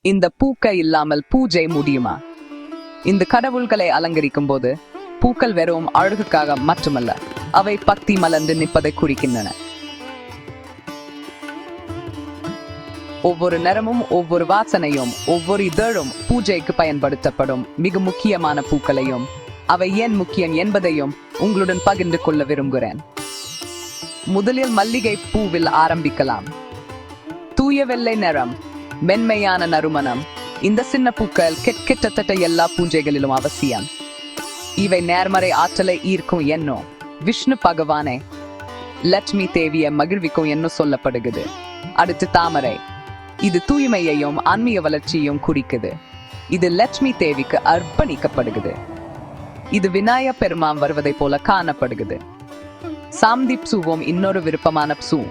இந்த பூக்கள் இல்லாமல் பூஜை முடியுமா? இந்த கடவுள்களை அலங்கரிக்கும் போது பூக்கள் வெறும் அழகுக்காக மட்டுமல்ல, அவை பக்தி மலர்ந்து நிற்பதை குறிக்கின்றன. ஒவ்வொரு நிறமும், ஒவ்வொரு வாசனையும், ஒவ்வொரு இதழும் பூஜைக்கு பயன்படுத்தப்படும் மிக முக்கியமான பூக்களையும் அவை ஏன் முக்கியம் என்பதையும் உங்களுடன் பகிர்ந்து கொள்ள விரும்புகிறேன். முதலில் மல்லிகை பூவில் ஆரம்பிக்கலாம். தூய வெள்ளை நிறம், மென்மையான நறுமணம். இந்த சின்ன பூக்கள் கிட்டத்தட்ட எல்லா பூஜைகளிலும் அவசியம். இவை நேர்மறை ஆற்றலை ஈர்க்கும் என்னோ விஷ்ணு பகவானே லட்சுமி தேவியை மகிழ்விக்கும் என்ன சொல்லப்படுகிறது. அடுத்து தாமரை. இது தூய்மையையும் ஆன்மீக வளர்ச்சியையும் குறிக்குது. இது லட்சுமி தேவிக்கு அர்ப்பணிக்கப்படுகிறது. இது விநாயக பெருமான் வருவதை போல காணப்படுகிறது. சாம்திப் பூவும் இன்னொரு விருப்பமான பூ.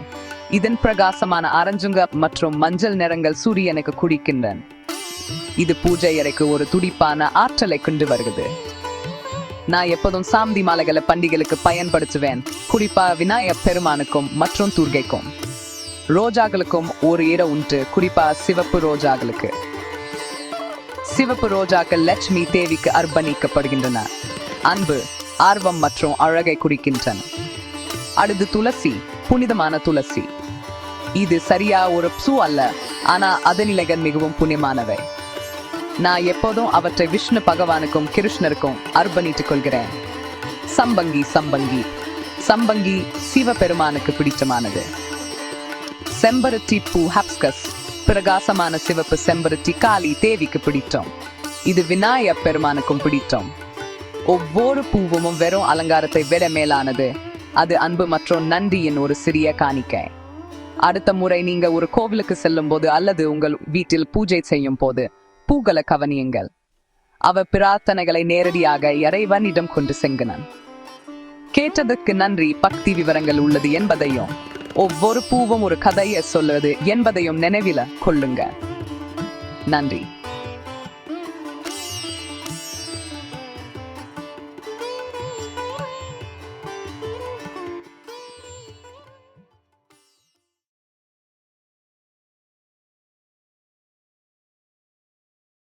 இதன் பிரகாசமான ஆரஞ்சுங்க மற்றும் மஞ்சள் நிறங்கள் சூரியனுக்கு குறிக்கின்றன. இது பூஜை அறைக்கு ஒரு துடிப்பான ஆற்றலை கொண்டு வருகிறது. நான் எப்போதும் சாந்தி மாலைகளை பண்டிகைகளுக்கு பயன்படுத்துவேன், குறிப்பா விநாயக பெருமானுக்கும் மற்றும் துர்கைக்கும். ரோஜாக்களுக்கும் ஒரு இடம் உண்டு, குறிப்பா சிவப்பு ரோஜாக்களுக்கு. சிவப்பு ரோஜாக்கள் லட்சுமி தேவிக்கு அர்ப்பணிக்கப்படுகின்றன. அன்பு, ஆர்வம் மற்றும் அழகை குறிக்கின்றன. அடுத்து துளசி, புனிதமான துளசி. இது சரியா ஒரு பூ அல்ல, ஆனா அதனிலைகள் மிகவும் புனிதமானவை. நான் எப்போதும் அவற்றை விஷ்ணு பகவானுக்கும் கிருஷ்ணருக்கும் அர்ப்பணித்துக் கொள்கிறேன். சம்பங்கி. சம்பங்கி சிவபெருமானுக்கு பிடித்தமானது. செம்பருத்தி பூ ஹப்ஸ்கஸ், பிரகாசமான சிவப்பு செம்பருத்தி காளி தேவிக்கு பிடித்தோம். இது விநாயக பெருமானுக்கும் பிடித்தோம். ஒவ்வொரு பூவும் வெறும் அலங்காரத்தை விட மேலானது. அது அன்பு மற்றும் நன்றியின் ஒரு சிறிய காணிக்கை. அடுத்த முறை நீங்க ஒரு கோவிலுக்கு செல்லும் போது அல்லது உங்கள் வீட்டில் பூஜை செய்யும் போது பூக்களை கவனியுங்கள். அவ பிரார்த்தனைகளை நேரடியாக இறைவனிடம் கொண்டு சென்றனர். கேட்டதற்கு நன்றி. பக்தி விவரங்கள் உள்ளது என்பதையும் ஒவ்வொரு பூவும் ஒரு கதையை சொல்லுது என்பதையும் நினைவில கொள்ளுங்க. நன்றி.